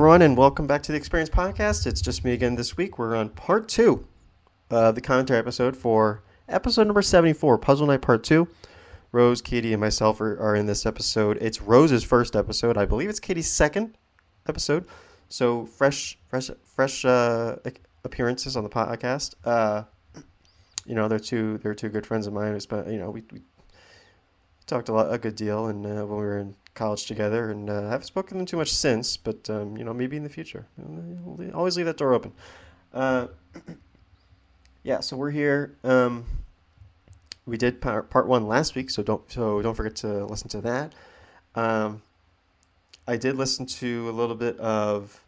everyone, and welcome back to the Experience Podcast. It's just me again this week. We're on part 2 of the commentary episode for episode number 74, Puzzle Night Part 2. Rose, Katie, and myself are in this episode. It's Rose's first episode. I believe it's Katie's second episode. So fresh appearances on the podcast. They're two good friends of mine. We talked a good deal, and when we were in college together, and I haven't spoken to them too much since, but maybe in the future. Always leave that door open. So we're here. We did part 1 last week, so don't forget to listen to that. I did listen to a little bit of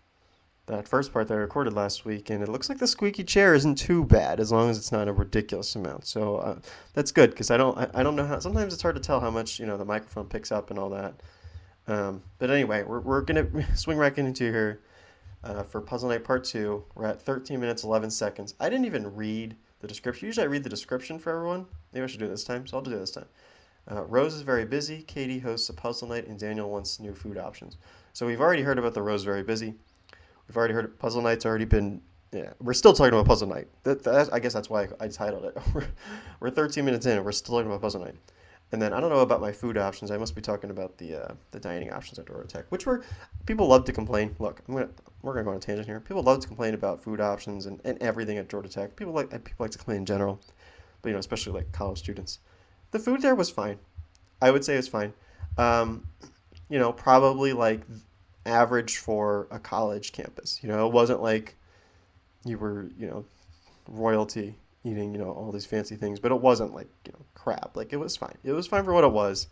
that first part that I recorded last week, and it looks like the squeaky chair isn't too bad as long as it's not a ridiculous amount. So that's good, because I don't know how. Sometimes it's hard to tell how much the microphone picks up and all that. But anyway, we're gonna swing right into here for Puzzle Night Part 2. We're at 13 minutes 11 seconds. I didn't even read the description. Usually I read the description for everyone. Maybe I should do it this time, so I'll do it this time. Rose is very busy. Katie hosts a puzzle night, and Daniel wants new food options. So we've already heard about the Rose very busy. We've already heard puzzle night's already been. Yeah, we're still talking about puzzle night. I guess that's why I titled it. We're 13 minutes in, and we're still talking about puzzle night. And then I don't know about my food options. I must be talking about the dining options at Georgia Tech, which people love to complain. Look, we're gonna go on a tangent here. People love to complain about food options and everything at Georgia Tech. People like to complain in general, but especially like college students. The food there was fine. I would say it was fine. Probably like average for a college campus. It wasn't like you were royalty eating all these fancy things, but it wasn't like crap. Like, it was fine. It was fine for what it was,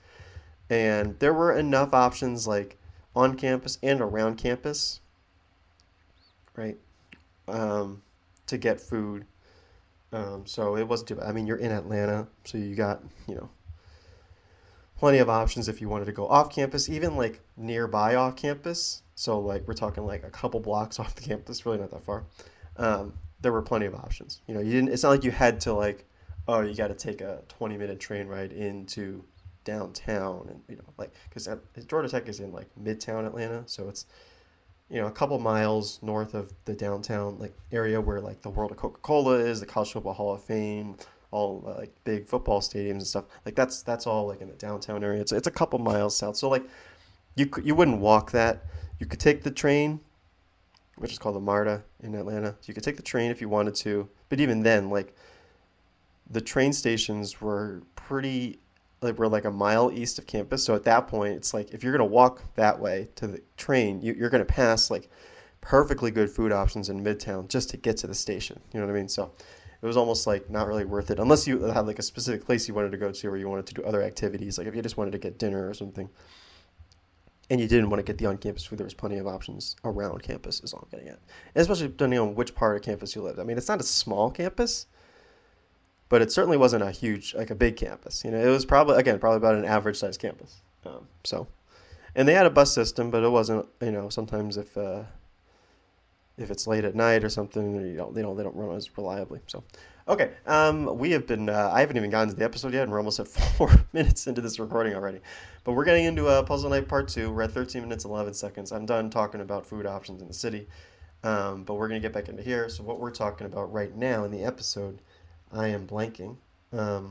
and there were enough options like on campus and around campus, right, to get food. So it wasn't too bad. I mean, you're in Atlanta, so you got plenty of options if you wanted to go off campus, even like nearby off campus. So like we're talking like a couple blocks off the campus, really not that far. There were plenty of options. You didn't. It's not like you had to like, oh, you got to take a 20-minute train ride into downtown, and because Georgia Tech is in like Midtown Atlanta, so it's a couple miles north of the downtown like area where like the World of Coca-Cola is, the College Football Hall of Fame, all like big football stadiums and stuff. Like that's all like in the downtown area. It's a couple miles south. So like you wouldn't walk that. You could take the train, which is called the MARTA in Atlanta. So you could take the train if you wanted to. But even then, like, the train stations were like a mile east of campus. So at that point, it's like if you're going to walk that way to the train, you're going to pass like perfectly good food options in Midtown just to get to the station. You know what I mean? So it was almost like not really worth it unless you had like a specific place you wanted to go to or you wanted to do other activities. Like if you just wanted to get dinner or something, and you didn't want to get the on-campus food, there was plenty of options around campus is all I'm getting at. And especially depending on which part of campus you lived. I mean, it's not a small campus, but it certainly wasn't a big campus. It was probably about an average-sized campus. And they had a bus system, but it wasn't, sometimes if it's late at night or something, they don't run as reliably. So, okay, we have been. I haven't even gotten to the episode yet, and we're almost at 4 minutes into this recording already. But we're getting into Puzzle Night Part 2. We're at 13 minutes 11 seconds. I'm done talking about food options in the city, but we're gonna get back into here. So what we're talking about right now in the episode, I am blanking. I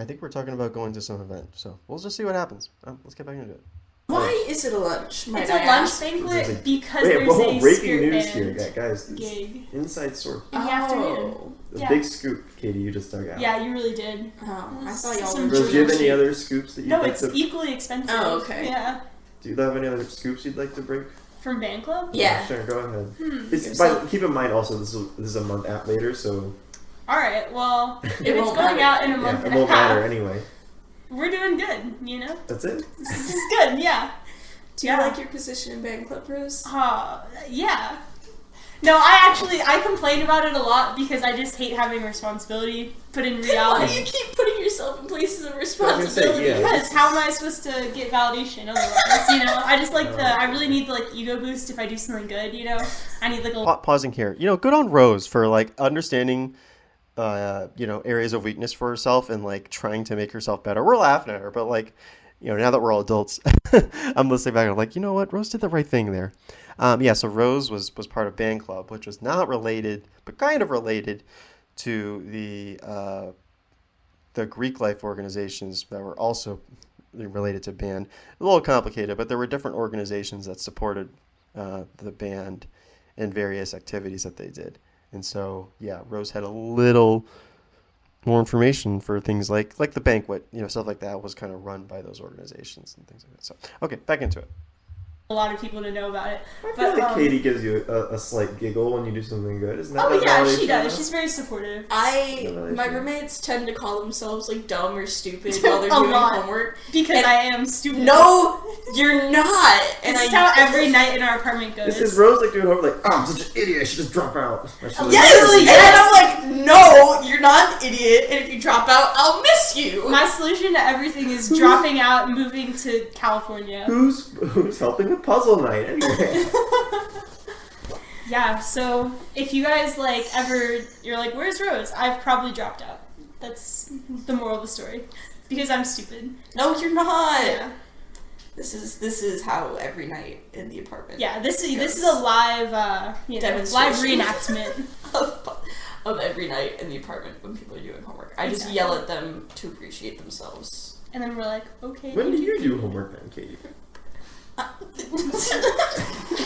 think we're talking about going to some event. So we'll just see what happens. Let's get back into it. Why is it a lunch? It's a lunch banquet because there's a breaking news band here, guys. gig Inside source. in the afternoon. The Yeah. big scoop, Katie, you just dug out. Yeah, you really did. Oh, I thought y'all Some were Rose, do you have any cheap. other scoops that you'd No, like it's to... equally expensive. Oh, okay. Yeah. Do you have any other scoops you'd like to break? From Band Club? Yeah. Sure, go ahead. So- Keep in mind also, this is a month out later, so... Alright, well, if It it's won't going matter. out in a month it and a won't matter half, anyway. we're doing good, That's it? This is good, yeah. Do you Yeah. like your position in Band Club, Rose? Yeah. No, I complain about it a lot because I just hate having responsibility, but in Why do reality... you keep putting yourself in places of responsibility? yeah. Because how am I supposed to get validation otherwise? I just like I really need the like ego boost if I do something good. I need like a. Pausing here. Good on Rose for like understanding, areas of weakness for herself and like trying to make herself better. We're laughing at her, but like, now that we're all adults, I'm listening back and I'm like, you know what, Rose did the right thing there. Yeah, so Rose was part of band club, which was not related, but kind of related to the Greek life organizations that were also related to band. A little complicated, but there were different organizations that supported the band and various activities that they did. And so, yeah, Rose had a little more information for things like the banquet, stuff like that was kind of run by those organizations and things like that. So, okay, back into it. A lot of people to know about it. I feel like Katie gives you a slight giggle when you do something good. Isn't that Oh that yeah, validation she does. enough? She's very supportive. My roommates tend to call themselves like dumb or stupid while they're A doing lot. homework. Because And- I am stupid. No, you're not. And This is how every night in our apartment goes. This is Rose like doing homework like, oh, I'm such an idiot, I should just drop out. I should Yes, Literally, and then I'm like, no, you're not an idiot, and if you drop out, I'll miss you. My solution to everything is dropping out and moving to California. Who's helping with puzzle night anyway? Yeah, so if you guys you're like, where's Rose? I've probably dropped out. That's the moral of the story. Because I'm stupid. No, you're not. Yeah, This is how every night in the apartment. yeah. This is a live live Demonstration. reenactment. of every night in the apartment when people are doing homework. I just Exactly. yell at them to appreciate themselves. And then we're like, okay. When do you do homework then, Katie?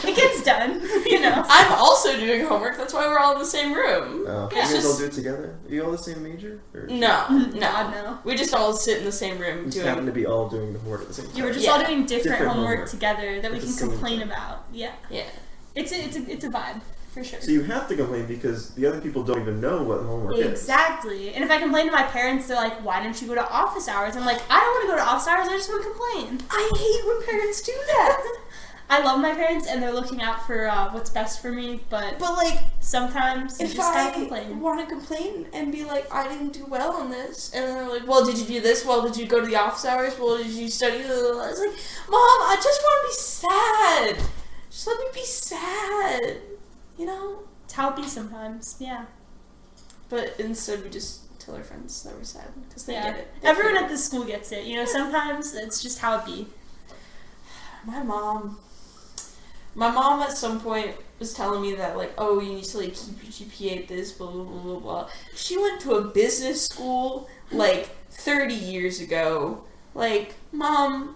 It gets done, I'm also doing homework. That's why we're all in the same room. Oh, It's you guys all just- do it together? Are you all the same major? Or No, God, no. no. We just all sit in the same room you just happen doing. to be all doing the homework at the same time? You were just Yeah. all doing different Different homework homework. together that we At the can same complain time. about. Yeah. Yeah. It's a vibe, for sure. So you have to complain because the other people don't even know what homework is. Exactly. And if I complain to my parents, they're like, why didn't you go to office hours? I'm like, I don't want to go to office hours, I just want to complain. I hate when parents do that. I love my parents and they're looking out for what's best for me, but But like, sometimes you if just gotta I complain. want to complain and be like, I didn't do well on this, and then they're like, well, did you do this? Well, did you go to the office hours? Well, did you study? I was like, Mom, I just want to be sad. Just let me be sad. It's how it be sometimes, yeah. But instead, we just tell our friends that we're sad because they Yeah. get it. Everyone at the school gets it, sometimes it's just how it be. My mom at some point was telling me that, like, oh, you need to, like, keep your GPA at this, blah, blah, blah, blah, blah. She went to a business school, like, 30 years ago. Like, Mom,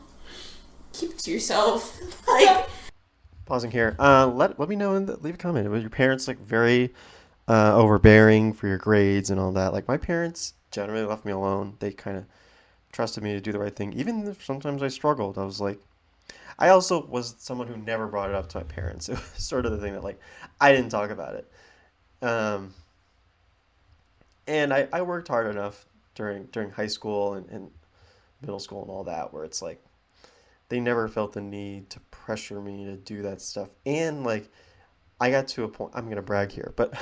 keep it to yourself. Like, Pausing here. Let me know leave a comment. Was your parents like very overbearing for your grades and all that? Like my parents generally left me alone. They kind of trusted me to do the right thing, even if sometimes I struggled. I was like, I also was someone who never brought it up to my parents. It was sort of the thing that like I didn't talk about it. And I worked hard enough during high school and middle school and all that, where it's like they never felt the need to pressure me to do that stuff. And like I got to a point, I'm gonna brag here, but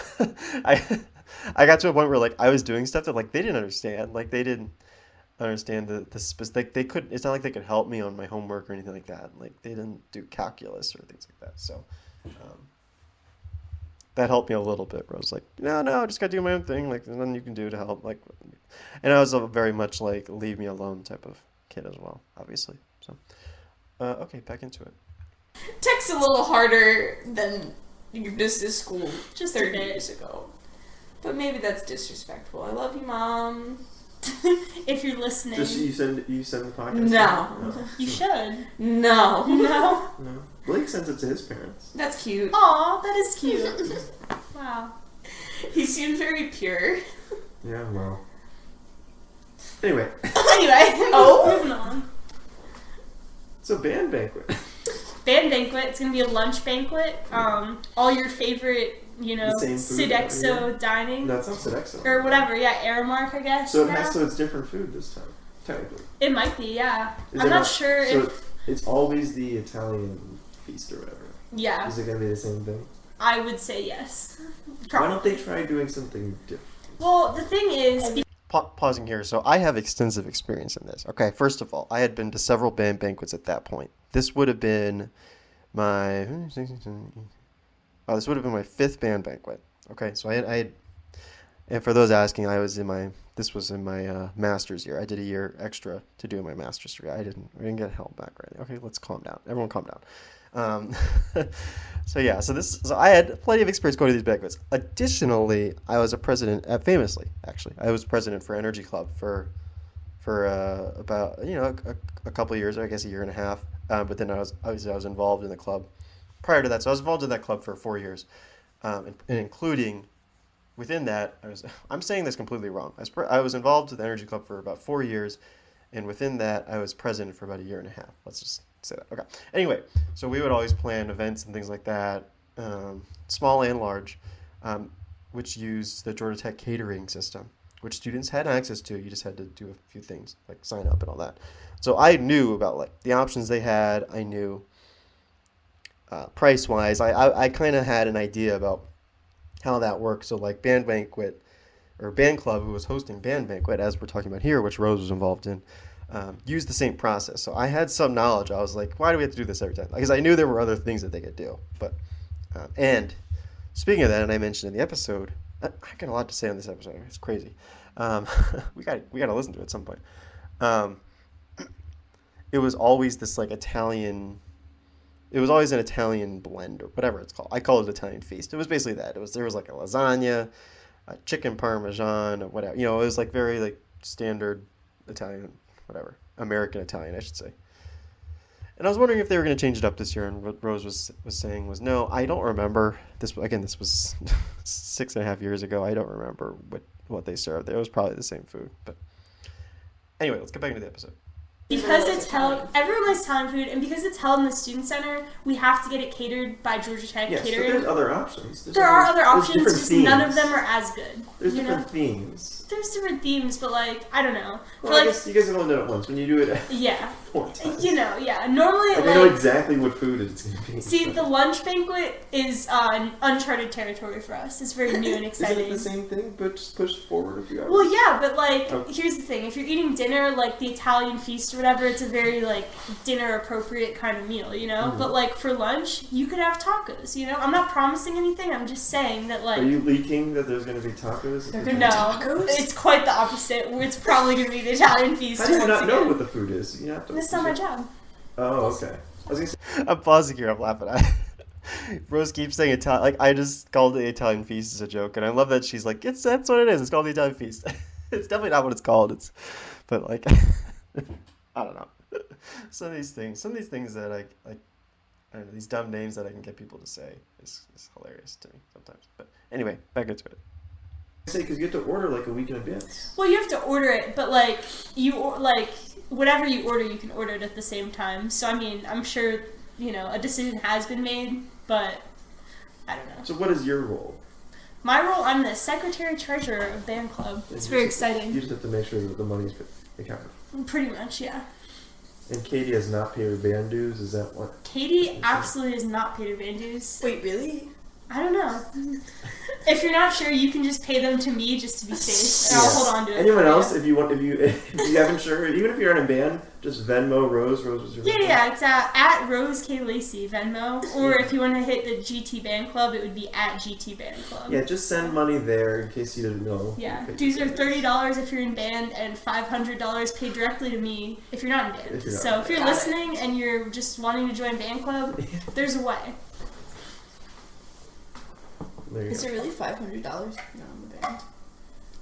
I got to a point where like I was doing stuff that like they didn't understand. Like they didn't understand the specific. They couldn't. It's not like they could help me on my homework or anything like that. Like they didn't do calculus or things like that. So that helped me a little bit. Where I was like, no, I just gotta do my own thing. Like there's nothing you can do to help. Like, and I was a very much like leave me alone type of kid as well, obviously. So okay, back into it. text a little harder than your business school Just a 30 bit. years ago. But maybe that's disrespectful. I love you, Mom. If you're listening, Just you send the podcast? No. you should. No. No? No. Blake sends it to his parents. That's cute. Aw, that is cute. Wow. He seemed very pure. Yeah, well. Anyway, Anyway, Oh. moving on. so band banquet. Band banquet. It's gonna be a lunch banquet. All your favorite, The same food, Sodexo dining That's not Sodexo. or whatever. Yeah, Aramark, I guess. So now. it's different food this time, technically. It might be. Yeah. Is I'm it not sure so if. it's always the Italian feast or whatever. Yeah, Is it gonna be the same thing? I would say yes. Why don't they try doing something different? Well, the thing is, Pausing here. So I have extensive experience in this. Okay, first of all, I had been to several band banquets at that point. This would have been my fifth band banquet. Okay, so I had and for those asking, I was in my this was in my master's year. I did a year extra to do my master's degree. We didn't get held back right. Okay, let's calm down. Everyone calm down. So I had plenty of experience going to these banquets. Additionally, I was a president, famously, actually, I was president for Energy Club for about a couple of years, I guess a year and a half. But then I was involved in the club prior to that. So I was involved in that club for 4 years, and including within that, I'm saying this completely wrong. I was involved with the Energy Club for about 4 years, and within that, I was president for about a year and a half. Let's just say that. Okay. Anyway, so we would always plan events and things like that, small and large, which used the Georgia Tech catering system, which students had access to. You just had to do a few things, like sign up and all that. So I knew about like the options they had. I knew price-wise. I kind of had an idea about how that works. So like Band Banquet or Band Club, who was hosting Band Banquet, as we're talking about here, which Rose was involved in, used the same process. So I had some knowledge. I was like, why do we have to do this every time? Because I knew there were other things that they could do. But and speaking of that, and I mentioned in the episode, I got a lot to say on this episode. It's crazy. We got to listen to it at some point. It was always this like Italian. It was always an Italian blend or whatever it's called. I call it Italian feast. It was basically that. There was like a lasagna, a chicken parmesan, or whatever. It was like very like standard Italian, whatever, American Italian, I should say. And I was wondering if they were going to change it up this year. And what Rose was saying was, no, I don't remember this. Again, this was 6.5 years ago. I don't remember what they served. It was probably the same food. But anyway, let's get back into the episode. Because it's held, everyone likes Italian food, and because it's held in the student center, we have to get it catered by Georgia Tech Yes, Catering. but there's other options. There are other there's options, different just themes. none of them are as good. There's you different know? themes. There's different themes, but like, I don't know. Well, I guess you guys have only done it once. When you do it Yeah. 4 times. Yeah. Normally, I know exactly what food it's going to be. See, the lunch banquet is uncharted territory for us. It's very new and Isn't exciting. it the same thing, but just pushed forward a few hours? Well, yeah, but like, Oh. here's the thing: if you're eating dinner, like the Italian feast or whatever, it's a very like dinner appropriate kind of meal, you know. Mm-hmm. But like for lunch, you could have tacos. You know, I'm not promising anything. I'm just saying that like. Are you leaking that there's going to be tacos? They're gonna No, Tacos? it's quite the opposite. It's probably going to be the Italian feast. How do you once not know again. what the food is? You have to. That's not my job. Oh, okay. I was going to say, I'm pausing here. I'm laughing. Rose keeps saying Italian. Like I just called the Italian feast as a joke, and I love that she's like, that's what it is. It's called the Italian feast. It's definitely not what it's called. But like, I don't know. Some of these things that I don't know, these dumb names that I can get people to say is hilarious to me sometimes. But anyway, back into it. because you have to order like a week in advance. Well, you have to order it, but like whatever you order, you can order it at the same time. So I mean, I'm sure a decision has been made, but I don't know. So what is your role? My role, I'm the secretary treasurer of band club. It's very You exciting. just have to make sure that the money's accounted. Pretty much, yeah. And Katie has not paid her band dues. Is that what? Katie absolutely has not paid her band dues. Wait, really? I don't know. If you're not sure, you can just pay them to me just to be safe, and I'll hold on to it. Anyone for you. else, if you haven't sure, even if you're in a band, just Venmo Rose. Rose was your Yeah, it's at Rose K. Lacey, Venmo. Or if you want to hit the GT Band Club, it would be at GT Band Club. Yeah, just send money there in case you didn't know. Yeah. Dues are $30 if you're in band and $500 paid directly to me if you're not in band. If you're not So in if you're band. listening and you're just wanting to join band club, there's a way. There you Is go. it really $500 now in the band?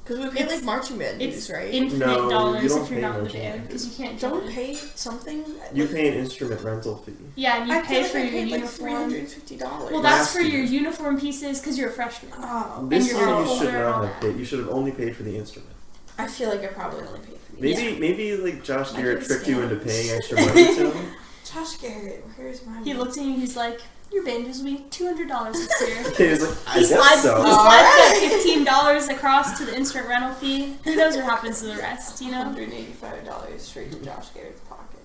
Because we pay It's- like marching band It's dues, right? infinite No, you dollars don't if you're pay not in the marching band band because you dues. can't Don't join. pay something. You pay an instrument rental fee. Yeah, and you I pay feel like for I your paid like uniform. $350. Well, that's Last for your year. uniform pieces because you're a freshman. Oh, This your year phone you should folder and all not have that. paid. You should have only paid for the instrument. I feel like I probably only paid for Maybe maybe like Josh I Garrett can tricked you stand into it. paying extra money to him. Josh Garrett, where's my He looked at you. He's like, "Your band dues will be $200 this year." He was like, I He guess slides so. that $15 across to the instrument rental fee. Who knows what happens to the rest? You know? $185 straight to Josh Garrett's pocket.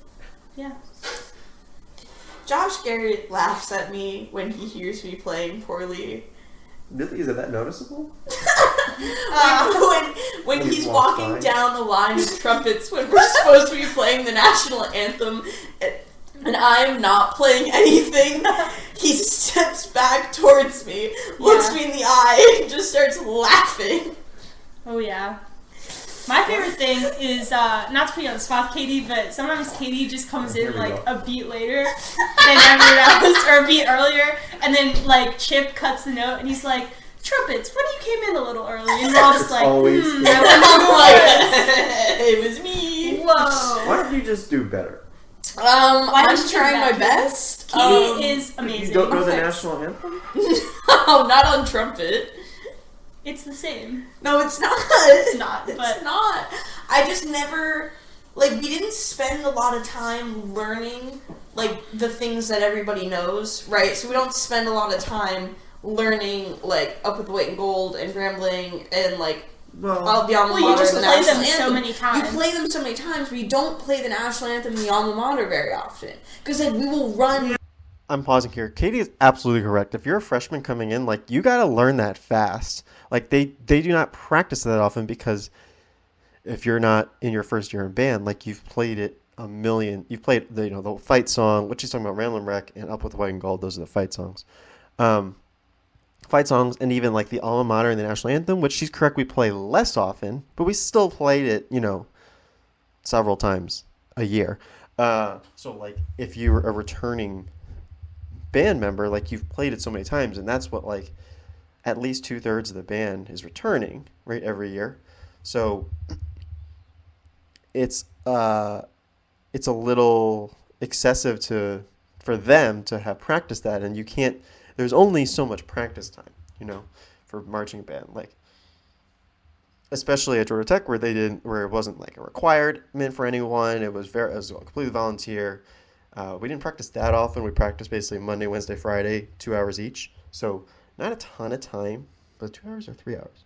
Yeah. Josh Garrett laughs at me when he hears me playing poorly. Really, is it that noticeable? When When he he's walks walking by. down the line of trumpets when we're supposed to be playing the national anthem and I'm not playing anything, he steps back towards me, looks Yeah. me in the eye, and just starts laughing. Oh yeah. My favorite thing is, not to put you on the spot, Katie, but sometimes Katie just comes Here in we like go. a beat later than everyone else, or a beat earlier, and then like Chip cuts the note and he's like, trumpets, what do you came in a little early? And we're all just It's like, always I Katie. wonder who it It was me. was. Whoa. Why don't you just do better? don't I'm you do trying that, my best. Katie is amazing. You don't know the Thanks. national anthem? No, not on trumpet. It's the same. No, it's not. It's not, It's but- not. I just never like we didn't spend a lot of time learning like the things that everybody knows, right? So we don't spend a lot of time learning like Up with the White and Gold and Grambling and like Well, the alma Well, you mater just and the play national them so anthem. many times. You play them so many times, but you don't play the national anthem and the alma mater very often because like we will run. I'm pausing here. Katie is absolutely correct. If you're a freshman coming in, like you got to learn that fast. Like they do not practice that often because if you're not in your first year in band, like you've played it a million. You've played the fight song, what she's talking about, Ramblin' Wreck and Up with the White and Gold. Those are the fight songs. Fight songs and even like the alma mater and the national anthem, which she's correct, we play less often, but we still played it, several times a year. So like if you're a returning band member, like you've played it so many times, and that's what like at least 2/3 of the band is returning, right, every year. So it's a little excessive for them to have practiced that, and you can't. There's only so much practice time, for marching band, like especially at Georgia Tech where it wasn't like a requirement for anyone. It was completely volunteer. We didn't practice that often. We practiced basically Monday, Wednesday, Friday, 2 hours each. So not a ton of time. Was it 2 hours or 3 hours?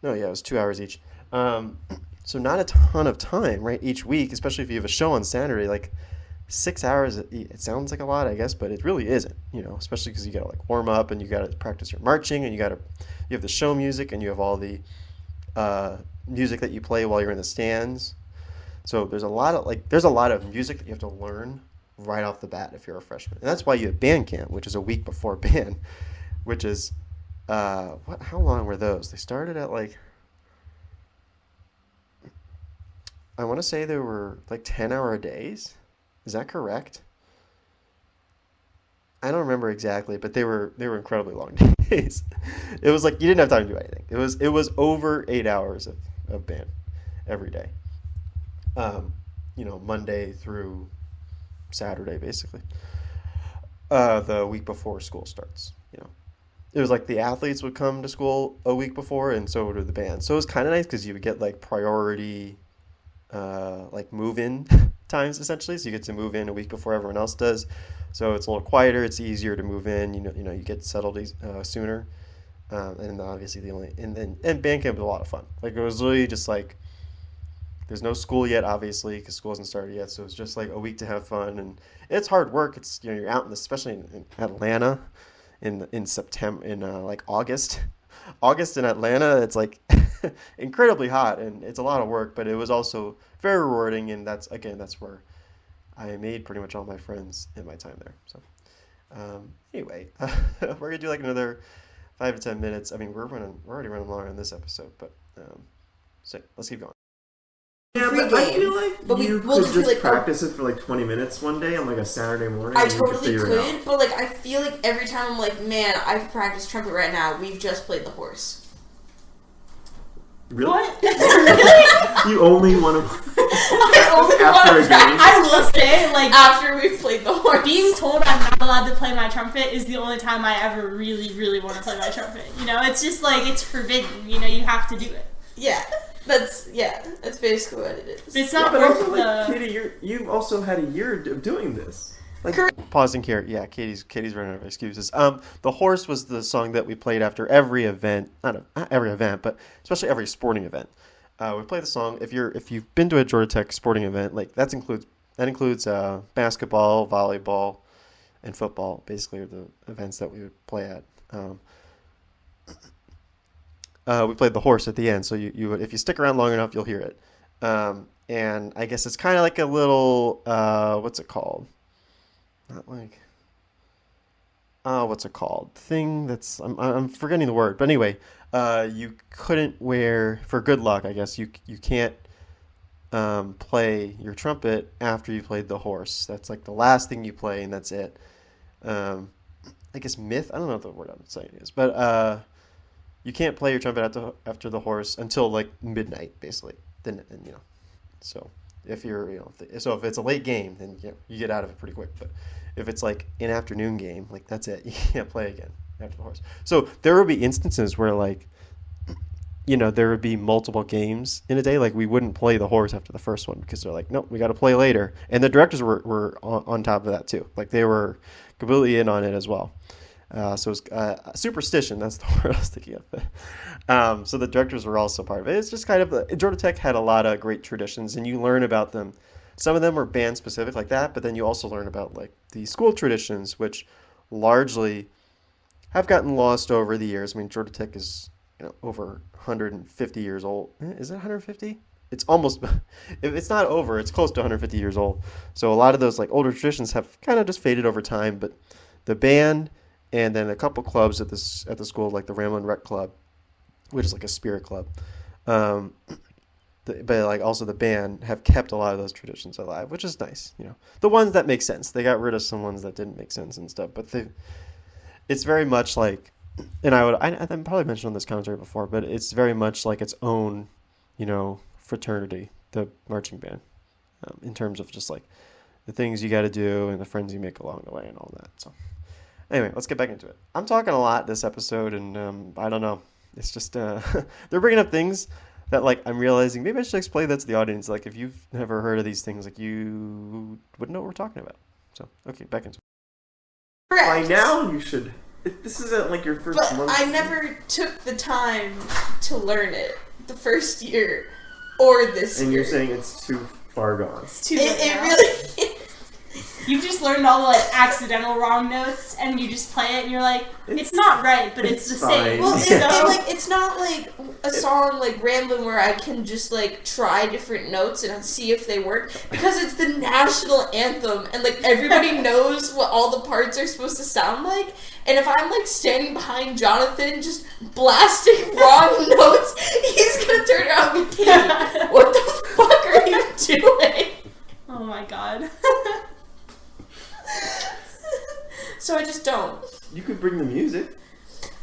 No, yeah, it was 2 hours each. So not a ton of time, right, each week, especially if you have a show on Saturday. Like 6 hours, it sounds like a lot, I guess, but it really isn't, especially because you got to like warm up and you got to practice your marching and you have the show music and you have all the music that you play while you're in the stands. So there's a lot of music that you have to learn right off the bat if you're a freshman. And that's why you have band camp, which is a week before band, which is how long were those? They started at like, I want to say they were like 10-hour days. Is that correct? I don't remember exactly, but they were incredibly long days. It was like you didn't have time to do anything. It was over 8 hours of band every day. Monday through Saturday, basically. The week before school starts, It was like the athletes would come to school a week before, and so would the band. So it was kind of nice because you would get like priority, like move-in times essentially. So you get to move in a week before everyone else does. So it's a little quieter. It's easier to move in. You get settled sooner. And obviously and band camp was a lot of fun. Like it was really just like. There's no school yet, obviously, because school hasn't started yet. So it's just like a week to have fun, and it's hard work. It's you're out especially in Atlanta, in September, in like August. August in Atlanta, it's like incredibly hot, and it's a lot of work. But it was also very rewarding, and that's where I made pretty much all my friends in my time there. So anyway, we're gonna do like another 5 to 10 minutes. I mean, we're already running long on this episode, but so let's keep going. Yeah, but I feel like But you we'll could just do, just like, practice it for like 20 minutes one day on like a Saturday morning. I and you could totally figure it out. could, but like I feel like every time I'm like, man, I could practice trumpet right now. We've just played the horse. Really? What? You only want to I only after want a to game. practice I will say, like, after we've played the horse. being told I'm not allowed to play my trumpet is the only time I ever really, really want to play my trumpet. It's just like, it's forbidden. You have to do it. That's basically what it is. But it's Yeah, not but worth also, the... like, Katie, you've also had a year of doing this. Like, Pausing here. Yeah, Katie's running out of excuses. The horse was the song that we played after every event. Not every event, but especially every sporting event. We play the song. If you've been to a Georgia Tech sporting event, like that includes basketball, volleyball, and football. Basically, are the events that we would play at. We played the horse at the end, so you would, if you stick around long enough, you'll hear it. And I guess it's kind of like a little what's it called? Not like what's it called? Thing that's I'm forgetting the word, but anyway, you couldn't wear, for good luck, I guess, you can't play your trumpet after you played the horse. That's like the last thing you play, and that's it. I guess myth. I don't know what the word I'm saying is, but you can't play your trumpet after the horse until like midnight, basically. Then so if you're if it's a late game, then you get out of it pretty quick. But if it's like an afternoon game, like that's it. You can't play again after the horse. So there will be instances where like there would be multiple games in a day. Like we wouldn't play the horse after the first one because they're like, nope, we got to play later. And the directors were on top of that too. Like they were completely in on it as well. So it was superstition. That's the word I was thinking of. So the directors were also part of it. It's just kind of Georgia Tech had a lot of great traditions, and you learn about them. Some of them were band specific like that, but then you also learn about like the school traditions, which largely have gotten lost over the years. I mean, Georgia Tech is over 150 years old. Is it 150? It's almost, if it's not over, it's close to 150 years old. So a lot of those like older traditions have kind of just faded over time, but the band and then a couple clubs at the school, like the Ramblin' Rec Club, which is like a spirit club, but like also the band have kept a lot of those traditions alive, which is nice. The ones that make sense. They got rid of some ones that didn't make sense and stuff, but it's very much like, and I probably mentioned on this commentary before, but it's very much like its own, fraternity, the marching band, in terms of just like the things you got to do and the friends you make along the way and all that. So anyway, let's get back into it. I'm talking a lot this episode, and I don't know. It's just they're bringing up things that like I'm realizing maybe I should explain that to the audience. Like if you've never heard of these things, like you wouldn't know what we're talking about. So okay, back into it. Correct. By now you should. This isn't like your first But month. I never took the time to learn it the first year or this And year. you're saying it's too far gone. It's too late It now. really You've just learned all the like accidental wrong notes, and you just play it, and you're like, it's not right, but it's the It's same. fine. Well, So- it's not like a song like Ramblin' where I can just like try different notes and see if they work, because it's the national anthem and like everybody knows what all the parts are supposed to sound like. And if I'm like standing behind Jonathan just blasting wrong notes, he's gonna turn around and be Katie, what the fuck are you doing? Oh my god. So I just don't. You could bring the music.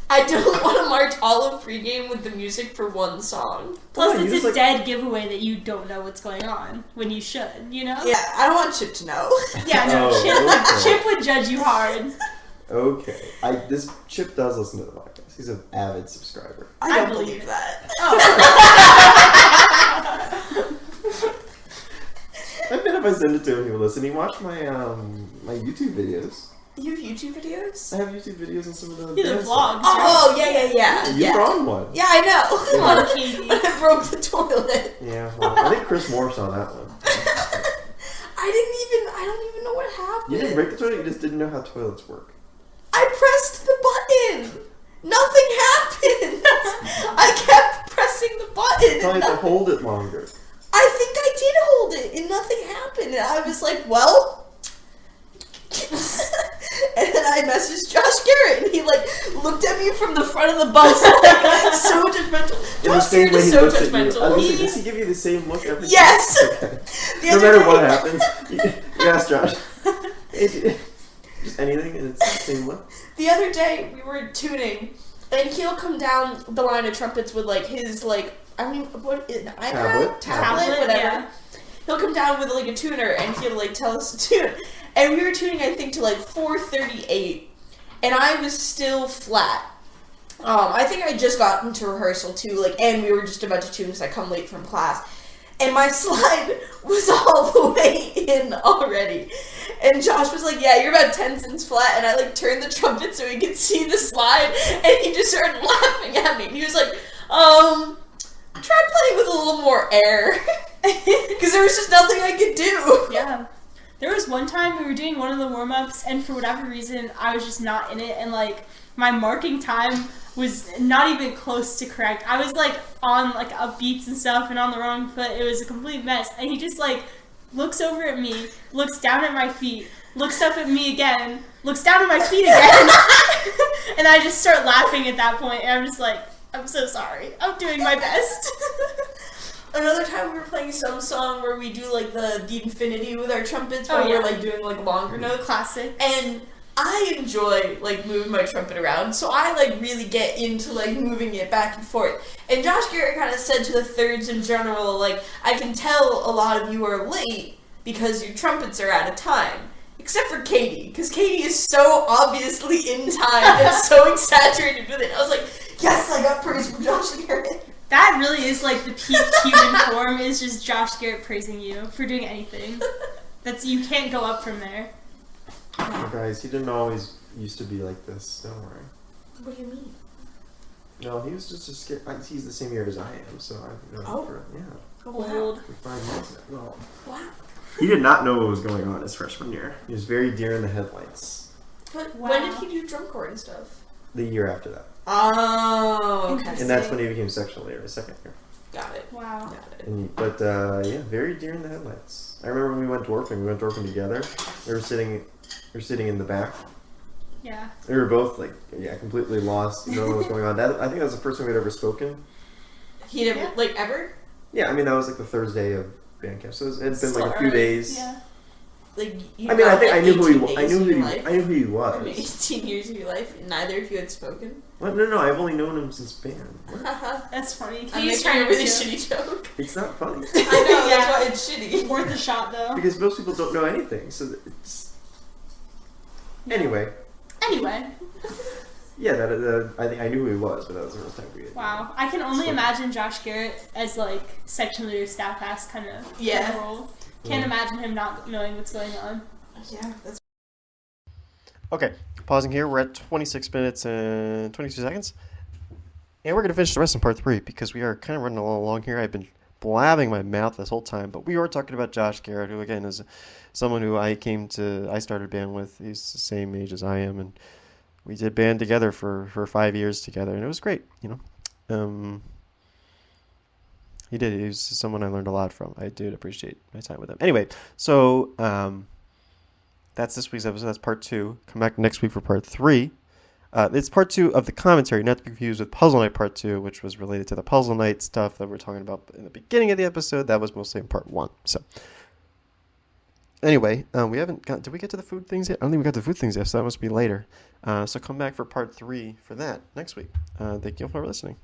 I don't want to march all of pregame with the music for one song. Plus, Come on, it's you a just, dead giveaway that you don't know what's going on when you should, Yeah, I don't want Chip to know. Yeah, no, Oh, okay. Chip would judge you hard. Okay. This Chip does listen to the podcast. He's an avid subscriber. I I don't believe believe it. that. I bet if I send it to him, he will listen. He watched my my YouTube videos. You have YouTube videos? I have YouTube videos and some of the These are dance vlogs, Oh, yeah. stuff. You were on one. Yeah, I know. Come on, Katie. When I broke the toilet. Yeah, well, I think Chris Moore saw that one. I don't even know what happened. You didn't break the toilet, you just didn't know how toilets work. I pressed the button. Nothing happened. I kept pressing the button. Probably And to hold it longer. I think I did hold it and nothing happened. And I was like, well. And then I messaged Josh Garrett and he like looked at me from the front of the bus like so judgmental. In the Josh same Garrett way is he so looks at you. I was judgmental. gonna say, does he give you the same look every Yes! time? Okay. The No other matter what day- happens, you ask Josh. Hey, just anything and it's the same look. The other day we were tuning, and he'll come down the line of trumpets with like his like an iPad, Tablet, whatever. yeah. He'll come down with like a tuner, and he'll like tell us to tune. And we were tuning, I think, to like 438, and I was still flat. I think I just got into rehearsal too, like, and we were just about to tune because I come late from class. And my slide was all the way in already. And Josh was like, yeah, you're about 10 cents flat. And I like turned the trumpet so he could see the slide. And he just started laughing at me. And he was like, try playing with a little more air. Because there was just nothing I could do. Yeah. There was one time we were doing one of the warm-ups, and for whatever reason, I was just not in it, and, like, my marking time was not even close to correct. I was, like, on, like, upbeats and stuff, and on the wrong foot. It was a complete mess, and he just, like, looks over at me, looks down at my feet, looks up at me again, looks down at my feet again, and I just start laughing at that point, and I'm just like, I'm so sorry. I'm doing my best. Another time we were playing some song where we do like the infinity with our trumpets, Oh, where yeah. we're like doing like longer notes. Classic. And I enjoy like moving my trumpet around, so I like really get into like moving it back and forth. And Josh Garrett kind of said to the thirds in general, like, I can tell a lot of you are late because your trumpets are out of time. Except for Katie, because Katie is so obviously in time and so exaggerated with it. I was like, yes, I got praise from Josh Garrett. That really is like the peak human form, is just Josh Garrett praising you for doing anything. You can't go up from there. Oh, guys, he didn't always used to be like this. Don't worry. What do you mean? No, he was just a scared. He's the same year as I am, so I've known him for Old. for 5 years now. Well, Wow. he did not know what was going on his freshman year. He was very deer in the headlights. But Wow. when did he do drum corps and stuff? The year after that, Oh, okay. and that's when he became section leader, his second year. Got it. Wow. Got it. But yeah, very deer in the headlights. I remember when we went dwarfing. We went dwarfing together. We were sitting in the back. Yeah. We were both like, completely lost. You don't know what's going on. I think that was the first time we'd ever spoken. He never, Yeah. like, ever? Yeah, I mean that was like the Thursday of band camp, so it had been Still like a few early. days. Yeah. Like, you I mean, I think I knew who he. was. I knew who he I mean, was. 18 years of your life, and neither of you had spoken. What? No, I've only known him since band. What? That's funny. I'm He's making a really to shitty joke. It's not funny I know, Yeah. that's why it's shitty. worth a shot though. because most people don't know anything. So it's anyway. Anyway, Yeah, I think I knew who he was, but that was the first time we. wow. I can only So- imagine Josh Garrett as like section leader, staff ass kind of Yeah. role. Can't Yeah. imagine him not knowing what's going on. Yeah, that's Okay, pausing here. We're at 26 minutes and 22 seconds. And we're going to finish the rest in part 3 because we are kind of running a little long here. I've been blabbing my mouth this whole time, but we are talking about Josh Garrett, who again is someone who I started band with. He's the same age as I am, and we did band together for 5 years together, and it was great, He was someone I learned a lot from. I did appreciate my time with him. Anyway, so that's this week's episode. That's part 2. Come back next week for part 3. It's part 2 of the commentary, not to be confused with Puzzle Night part 2, which was related to the Puzzle Night stuff that we're talking about in the beginning of the episode. That was mostly in part 1. So anyway, we haven't got. Did we get to the food things yet? I don't think we got to the food things yet, so that must be later. So come back for part 3 for that next week. Thank you for listening.